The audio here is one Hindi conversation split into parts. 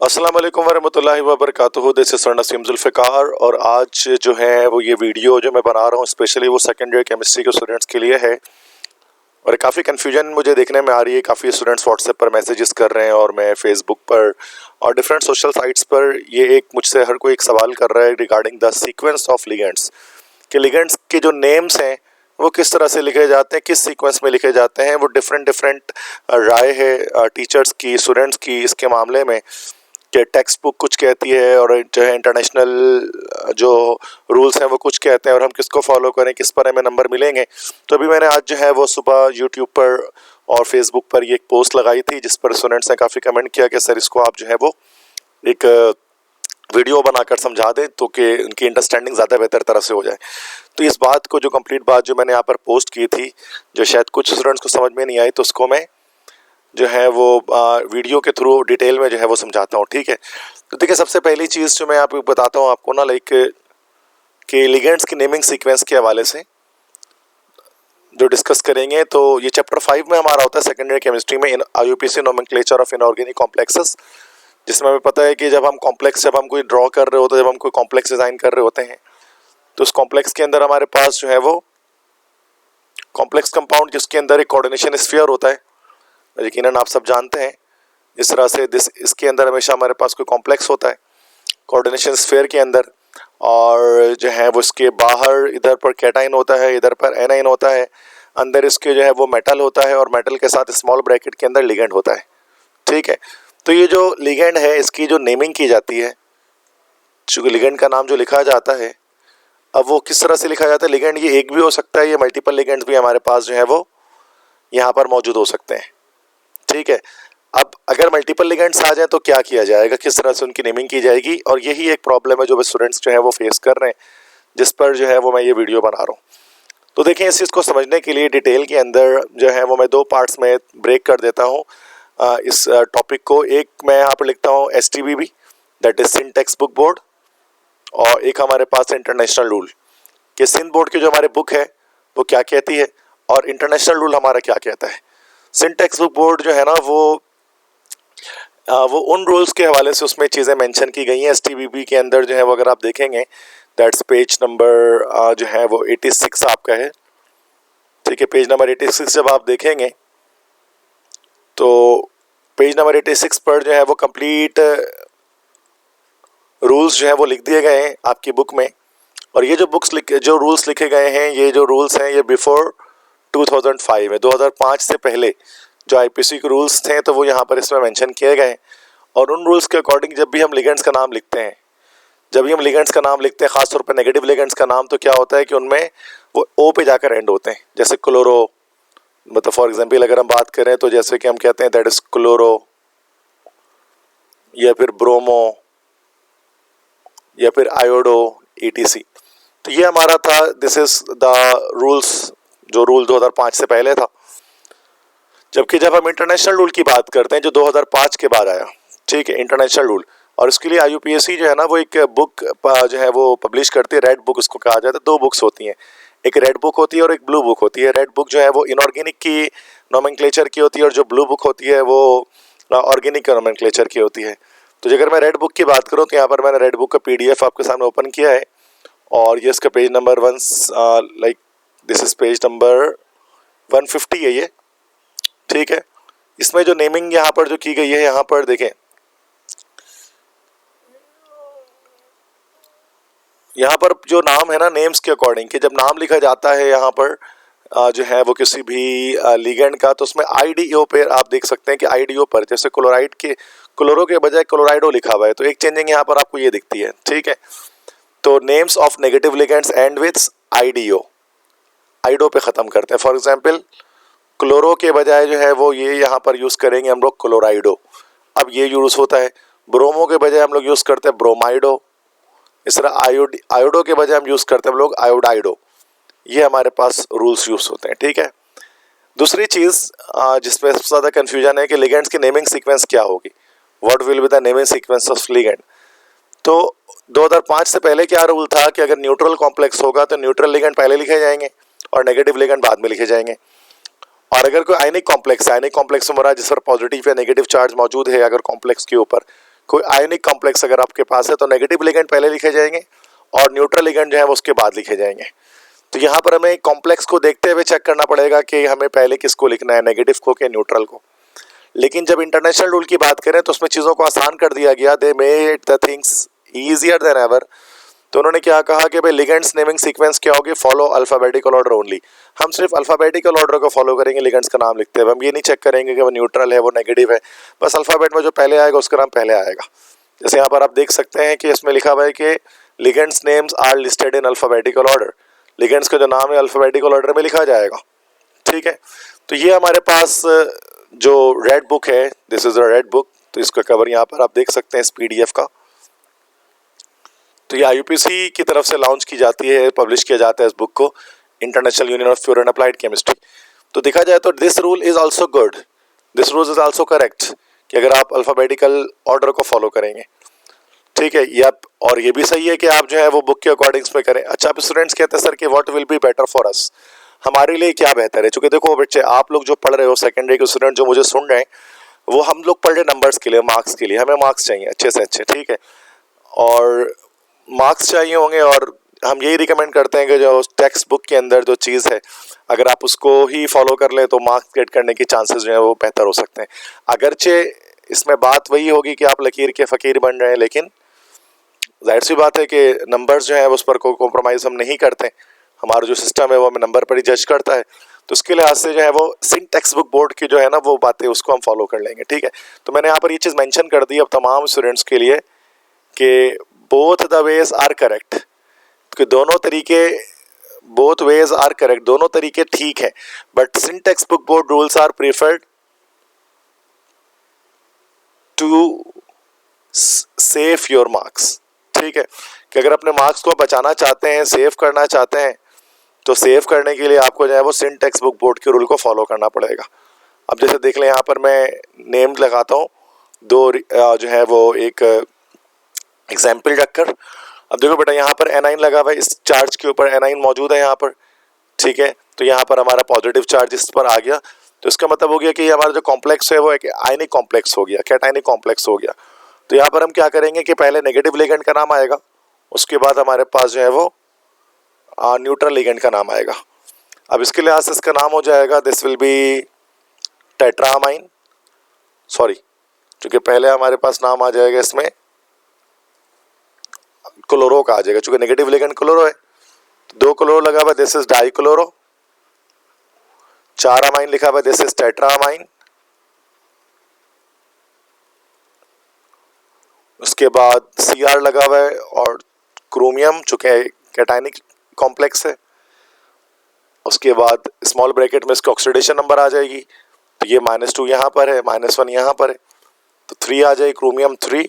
अस्सलाम वालेकुम वरहमतुल्लाहि वबरकातुहू। This is sir Naseem Zulfiqar और आज जो है वो ये वीडियो जो मैं बना रहा हूँ स्पेशली वो सेकेंड ईयर केमिस्ट्री के स्टूडेंट्स के लिए है। और काफ़ी कन्फ्यूजन मुझे देखने में आ रही है, काफ़ी स्टूडेंट्स व्हाट्सएप पर मैसेजेस कर रहे हैं और मैं फेसबुक पर और डिफरेंट सोशल साइट्स पर ये एक मुझसे हर कोई एक सवाल कर रहा है regarding the sequence of ligands कि लिगेंड्स के जो नेम्स हैं वो किस तरह से लिखे जाते हैं, किस सीक्वेंस में लिखे जाते हैं। वो डिफरेंट राय है टीचर्स की, स्टूडेंट्स की इसके मामले में कि टेक्स्ट बुक कुछ कहती है और जो है इंटरनेशनल जो रूल्स हैं वो कुछ कहते हैं और हम किसको फॉलो करें, किस पर हमें नंबर मिलेंगे। तो अभी मैंने आज जो है वो सुबह यूट्यूब पर और फेसबुक पर ये एक पोस्ट लगाई थी जिस पर स्टूडेंट्स ने काफ़ी कमेंट किया कि सर इसको आप जो है वो एक वीडियो बनाकर समझा दें तो कि उनकी अंडरस्टैंडिंग ज़्यादा बेहतर तरह से हो जाए। तो इस बात को जो कंप्लीट बात जो मैंने यहाँ पर पोस्ट की थी जो शायद कुछ स्टूडेंट्स को समझ में नहीं आई, तो उसको मैं जो है वो वीडियो के थ्रू डिटेल में जो है वो समझाता हूँ। ठीक है, तो देखिए सबसे पहली चीज़ जो मैं आपको बताता हूँ आपको ना लाइक कि लिगेंड्स की नेमिंग सीक्वेंस के हवाले से जो डिस्कस करेंगे। तो ये चैप्टर 5 में हमारा होता है सेकेंड ईयर केमिस्ट्री में IUPAC nomenclature of inorganic complexes, जिसमें हमें पता है कि जब हम कोई ड्रॉ कर रहे होते हैं, जब हम कोई कॉम्प्लेक्स डिज़ाइन कर रहे होते हैं तो उस कॉम्प्लेक्स के अंदर हमारे पास जो है वो कॉम्प्लेक्स कंपाउंड जिसके अंदर एक कोऑर्डिनेशन स्फीयर होता है, यकीनन आप सब जानते हैं। इस तरह से इसके अंदर हमेशा हमारे पास कोई कॉम्प्लेक्स होता है कोऑर्डिनेशन स्फीयर के अंदर, और जो है वो इसके बाहर इधर पर कैटाइन होता है, इधर पर एनाइन होता है, अंदर इसके जो है वो मेटल होता है और मेटल के साथ स्मॉल ब्रैकेट के अंदर लिगेंड होता है। ठीक है, तो ये जो लिगेंड है इसकी जो नेमिंग की जाती है, चूँकि लिगेंड का नाम जो लिखा जाता है अब वो किस तरह से लिखा जाता है। लिगेंड ये एक भी हो सकता है, ये मल्टीपल लिगेंड्स भी हमारे पास जो है वो यहाँ पर मौजूद हो सकते हैं। ठीक है, अब अगर मल्टीपल लिगेंड्स आ जाए तो क्या किया जाएगा, किस तरह से उनकी नेमिंग की जाएगी, और यही एक प्रॉब्लम है जो स्टूडेंट्स जो है वो फेस कर रहे हैं, जिस पर जो है वो मैं ये वीडियो बना रहा हूँ। तो देखिए इस चीज़ को समझने के लिए डिटेल के अंदर जो है वो मैं दो पार्ट्स में ब्रेक कर देता हूँ इस टॉपिक को। एक मैं यहाँ पर लिखता हूँ STBB, that is Sindh text book board, और एक हमारे पास इंटरनेशनल रूल कि सिंध बोर्ड की जो हमारे बुक है वो क्या कहती है और इंटरनेशनल रूल हमारा क्या कहता है। सिंध टेक्स्ट बुक बोर्ड जो है ना वो उन रूल्स के हवाले से उसमें चीज़ें मेंशन की गई हैं। STBB के अंदर जो है वो अगर आप देखेंगे दैट्स पेज नंबर जो है वो 86 आपका है। ठीक है, पेज नंबर 86 जब आप देखेंगे तो पेज नंबर 86 पर जो है वो कंप्लीट रूल्स जो है वो लिख दिए गए हैं आपकी बुक में। और ये जो रूल्स लिखे गए हैं, ये जो रूल्स हैं ये बिफोर 2005 है, 2005 से पहले जो IPC के रूल्स थे तो वो यहाँ पर इसमें मेंशन किए गए हैं। और उन रूल्स के अकॉर्डिंग जब भी हम लिगेंड्स का नाम लिखते हैं, ख़ासतौर पर नेगेटिव लिगेंड्स का नाम, तो क्या होता है कि उनमें वो O पे जाकर एंड होते हैं। जैसे क्लोरो, मतलब फॉर एग्जांपल अगर हम बात करें तो जैसे कि हम कहते हैं दैट इज क्लोरो, या फिर ब्रोमो, या फिर आयोडो, ETC। तो ये हमारा था, दिस इज द रूल्स, जो रूल 2005 से पहले था। जबकि जब हम इंटरनेशनल रूल की बात करते हैं जो 2005 के बाद आया, ठीक है, इंटरनेशनल रूल, और इसके लिए IUPAC जो है ना वो एक बुक जो है वो पब्लिश करती है, रेड बुक उसको कहा जाता है। दो बुक्स होती हैं, एक रेड बुक होती है और एक ब्लू बुक होती है। रेड बुक जो है वो इनऑर्गेनिक की नोमेनक्लेचर की होती है और जो ब्लू बुक होती है वो ऑर्गेनिक का नोमेनक्लेचर की होती है। तो अगर मैं रेड बुक की बात करूँ तो यहाँ पर मैंने रेड बुक का PDF आपके सामने ओपन किया है और ये इसका page number like this is page number 150 है ये। ठीक है, इसमें जो नेमिंग यहाँ पर जो की गई है, यहाँ पर देखें, यहाँ पर जो नाम है ना नेम्स के अकॉर्डिंग कि जब नाम लिखा जाता है यहाँ पर जो है वो किसी भी लिगेंड का, तो उसमें IDO पे आप देख सकते हैं कि IDO पर जैसे क्लोराइड के क्लोरो के बजाय क्लोराइडो लिखा हुआ है, तो एक चेंजिंग यहाँ पर आपको ये दिखती है। ठीक है, तो names of negative ligands and with IDO पे ख़त्म करते हैं। फॉर एग्जांपल क्लोरो के बजाय जो है वो ये यहाँ पर यूज़ करेंगे हम लोग क्लोराइडो, अब ये यूज़ होता है। ब्रोमो के बजाय हम लोग यूज़ करते हैं ब्रोमाइडो। इस तरह आयोडो के बजाय हम यूज़ करते हैं हम लोग आयोडाइडो। ये हमारे पास रूल्स यूज़ होते हैं। ठीक है, दूसरी चीज़ जिसमें सबसे ज़्यादा कन्फ्यूजन है कि लिगेंड्स की नेमिंग सीक्वेंस क्या होगी, what will be the naming sequence of ligand. तो 2005 से पहले क्या रूल था कि अगर न्यूट्रल कॉम्प्लेक्स होगा तो न्यूट्रल लिगेंड पहले लिखे जाएंगे और नेगेटिव लिगेंड बाद में लिखे जाएंगे। और अगर कोई आयनिक कॉम्प्लेक्स में जिस पर पॉजिटिव या नेगेटिव चार्ज मौजूद है अगर कॉम्प्लेक्स के ऊपर, कोई आयनिक कॉम्प्लेक्स अगर आपके पास है तो नेगेटिव लिगेंड पहले लिखे जाएंगे और न्यूट्रल लिगेंड जो है वो उसके बाद लिखे जाएंगे। तो यहाँ पर हमें कॉम्प्लेक्स को देखते हुए चेक करना पड़ेगा कि हमें पहले किसको लिखना है, नेगेटिव को कि न्यूट्रल को। लेकिन जब इंटरनेशनल रूल की बात करें तो उसमें चीज़ों को आसान कर दिया गया, they made the things easier than ever. तो उन्होंने क्या कहा कि भाई लिगेंड्स नेमिंग सीक्वेंस क्या होगी, फॉलो अल्फाबेटिकल ऑर्डर ओनली। हम सिर्फ अल्फाबेटिकल ऑर्डर को फॉलो करेंगे लिगेंड्स का नाम लिखते हुए, हम ये नहीं चेक करेंगे कि वो न्यूट्रल है वो नेगेटिव है, बस अल्फाबेट में जो पहले आएगा उसका नाम पहले आएगा। जैसे यहाँ पर आप देख सकते हैं कि इसमें लिखा हुआ है कि legends names are listed in alphabetical order, legends का जो नाम है अल्फाबेटिकल ऑर्डर में लिखा जाएगा, ठीक है। तो ये हमारे पास जो रेड बुक है, this is the red book, तो इसका कवर यहाँ पर आप देख सकते हैं इस PDF का। तो ये IUPAC की तरफ से लॉन्च की जाती है, पब्लिश किया जाता है इस बुक को, international union of pure and applied chemistry. तो देखा जाए तो this rule is also good, this rule is also correct कि अगर आप अल्फाबेटिकल ऑर्डर को फॉलो करेंगे, ठीक है। ये और ये भी सही है कि आप जो है वो बुक के अकॉर्डिंग में करें। अच्छा, आप स्टूडेंट्स कहते हैं सर कि what will be better for us, हमारे लिए क्या बेहतर है। चूंकि देखो बच्चे, आप लोग जो पढ़ रहे हो, सेकेंडरी के स्टूडेंट जो मुझे सुन रहे हैं, वो हम लोग पढ़ रहे नंबर्स के लिए, मार्क्स के लिए, हमें मार्क्स चाहिए अच्छे से अच्छे, ठीक है। और मार्क्स चाहिए होंगे और हम यही रिकमेंड करते हैं कि जो टेक्स्ट बुक के अंदर जो चीज़ है अगर आप उसको ही फॉलो कर लें तो मार्क्स गेट करने की चांसेस जो है वो बेहतर हो सकते हैं। अगरचे इसमें बात वही होगी कि आप लकीर के फ़कीर बन रहे हैं, लेकिन जाहिर सी बात है कि नंबर्स जो है उस पर कोई कॉम्प्रोमाइज़ हम नहीं करते, हमारा जो सिस्टम है वो हमें नंबर पर ही जज करता है। तो उसके लिहाज से जो है वो सिंह टेक्स्ट बुक बोर्ड की जो है ना वो बातें उसको हम फॉलो कर लेंगे, ठीक है। तो मैंने यहाँ पर ये चीज़ मेंशन कर दी अब तमाम स्टूडेंट्स के लिए कि both the ways are correct, कि दोनों तरीके, बोथ वेज आर करेक्ट, दोनों तरीके ठीक है, but Sindh text book board rules are preferred to save your marks, ठीक है। कि अगर अपने मार्क्स को बचाना चाहते हैं, सेव करना चाहते हैं, तो सेव करने के लिए आपको जो है वो सिंह टेक्स्ट बुक बोर्ड के रूल को फॉलो करना पड़ेगा। अब जैसे देख लें, यहाँ पर मैं नेम लगाता हूँ दो जो है वो एक एग्जाम्पल रखकर। अब देखो बेटा, यहाँ पर Ni लगा हुआ है, इस चार्ज के ऊपर Ni मौजूद है यहाँ पर, ठीक है। तो यहाँ पर हमारा पॉजिटिव चार्ज इस पर आ गया, तो इसका मतलब हो गया कि हमारा जो कॉम्प्लेक्स है वो एक आयनिक कॉम्प्लेक्स हो गया, कैटायनिक कॉम्प्लेक्स हो गया। तो यहाँ पर हम क्या करेंगे कि पहले नेगेटिव लिगेंड का नाम आएगा, उसके बाद हमारे पास जो है वो न्यूट्रल लिगेंड का नाम आएगा। अब इसके लिहाज से इसका नाम हो जाएगा, दिस विल बी टेट्रामाइन, सॉरी, क्योंकि पहले हमारे पास नाम आ जाएगा इसमें क्लोरो का आ जाएगा, चूंकि नेगेटिव लिगेंड क्लोरो है, तो 2 क्लोरो लगा हुआ, this is die chloro. 4 amine लिखा हुआ, दिस इज टेट्रामाइन। उसके बाद Cr लगा हुआ है और क्रोमियम, चूंकि कैटायनिक कॉम्प्लेक्स है। उसके बाद स्मॉल ब्रैकेट में इसका ऑक्सीडेशन नंबर आ जाएगी, तो ये -2 यहाँ पर है, -1 यहाँ पर है, तो 3 आ जाएगी, क्रोमियम 3।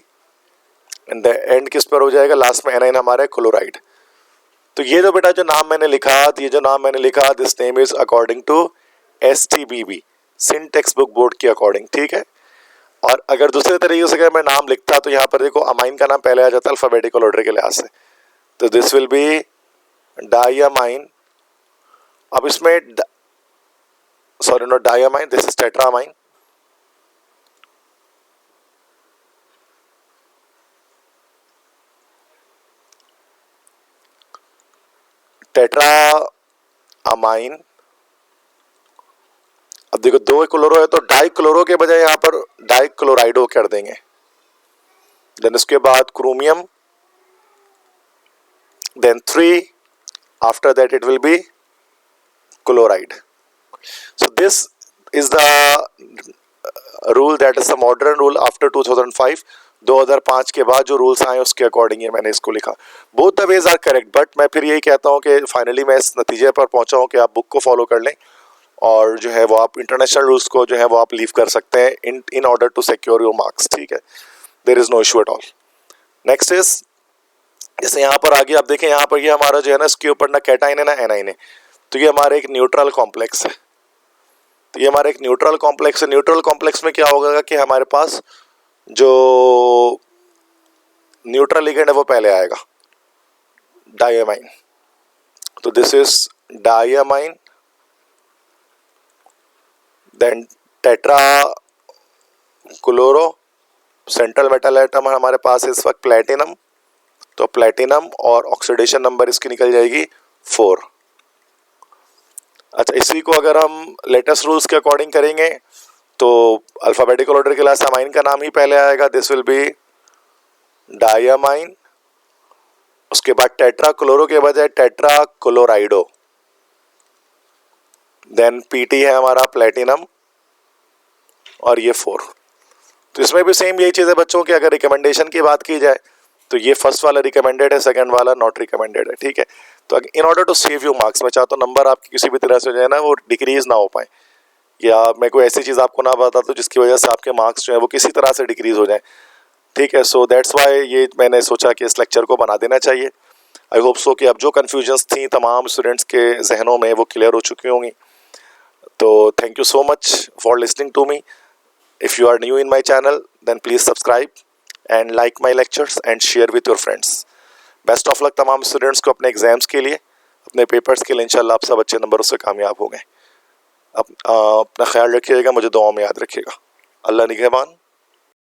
एंड एंड किस पर हो जाएगा, लास्ट में Ni हमारा है क्लोराइड। तो ये जो बेटा जो नाम मैंने लिखा, ये जो नाम मैंने लिखा, this name is according to STBB, Sindh text book board के अकॉर्डिंग, ठीक है। और अगर दूसरे तरीके से अगर मैं नाम लिखता तो यहाँ पर देखो अमाइन का नाम पहले आ जाता है अल्फाबेटिकल ऑर्डर के लिहाज से, तो दिस विल बी डाइअमाइन। अब इसमें sorry not diamine, this is tetramine. Tetraamine. अब देखो 2 क्लोरो है तो डाई क्लोरो के बजाय यहाँ पर डाई क्लोराइडो कर देंगे। देन उसके बाद chromium, then 3, after that it will be chloride. So this is the rule, that is the modern rule after 2005, 2005 के बाद जो रूल्स आए उसके अकॉर्डिंग ही मैंने इसको लिखा। Both the ways are correct, but मैं फिर यही कहता हूँ कि फाइनली मैं इस नतीजे पर पहुँचा हूँ कि आप बुक को फॉलो कर लें और जो है वो आप इंटरनेशनल रूल्स को जो है वो आप लीव कर सकते हैं in order to secure your marks, ठीक है। There is no issue at all. Next is, जैसे यहाँ पर आगे आप देखें, यहाँ पर ये हमारा जो है ना इसके ऊपर ना कैटाइन है ना एनाइन है, तो ये हमारा एक न्यूट्रल कॉम्प्लेक्स है। तो ये हमारा एक न्यूट्रल कॉम्प्लेक्स है। न्यूट्रल कॉम्प्लेक्स में क्या होगा कि हमारे पास जो न्यूट्रल लिगेंड है वो पहले आएगा, डाइअमाइन। तो this is diammine, then tetra chloro, central metal atom हमारे पास है इस वक्त प्लेटिनम, तो प्लेटिनम और ऑक्सीडेशन नंबर इसकी निकल जाएगी 4। अच्छा, इसी को अगर हम लेटेस्ट रूल्स के अकॉर्डिंग करेंगे तो अल्फ़ाबेटिकल ऑर्डर के लास्ट अमाइन का नाम ही पहले आएगा, दिस विल बी डायमाइन। उसके बाद टेट्रा क्लोरो के बजाय टेट्रा क्लोराइडो, देन पीटी है हमारा प्लेटिनम और ये 4। तो इसमें भी सेम यही चीज़ है बच्चों की, अगर रिकमेंडेशन की बात की जाए तो ये फर्स्ट वाला रिकमेंडेड है, सेकंड वाला नॉट रिकमेंडेड है, ठीक है। तो in order to save you marks, मैं चाहता हूँ नंबर आपकी किसी भी तरह से जो है ना वो डिक्रीज ना हो पाए, या मैं कोई ऐसी चीज़ आपको ना बता दूँ जिसकी वजह से आपके मार्क्स जो है वो किसी तरह से डिक्रीज हो जाए, ठीक है। सो दैट्स वाई ये मैंने सोचा कि इस लेक्चर को बना देना चाहिए। आई होप सो कि अब जो कन्फ्यूजन्स थी तमाम स्टूडेंट्स के जहनों में वो क्लियर हो चुकी होंगी। तो thank you so much for listening to me. If you are new in my channel, then please subscribe and like my lectures and share with your friends. Best of luck तमाम स्टूडेंट्स को अपने एग्जाम्स के लिए, अपने पेपर्स के लिए। इंशाल्लाह आप सब अच्छे नंबरों से कामयाब हो गए। अपना ख्याल रखिएगा, मुझे दुआओं में याद रखिएगा। अल्लाह निगहबान।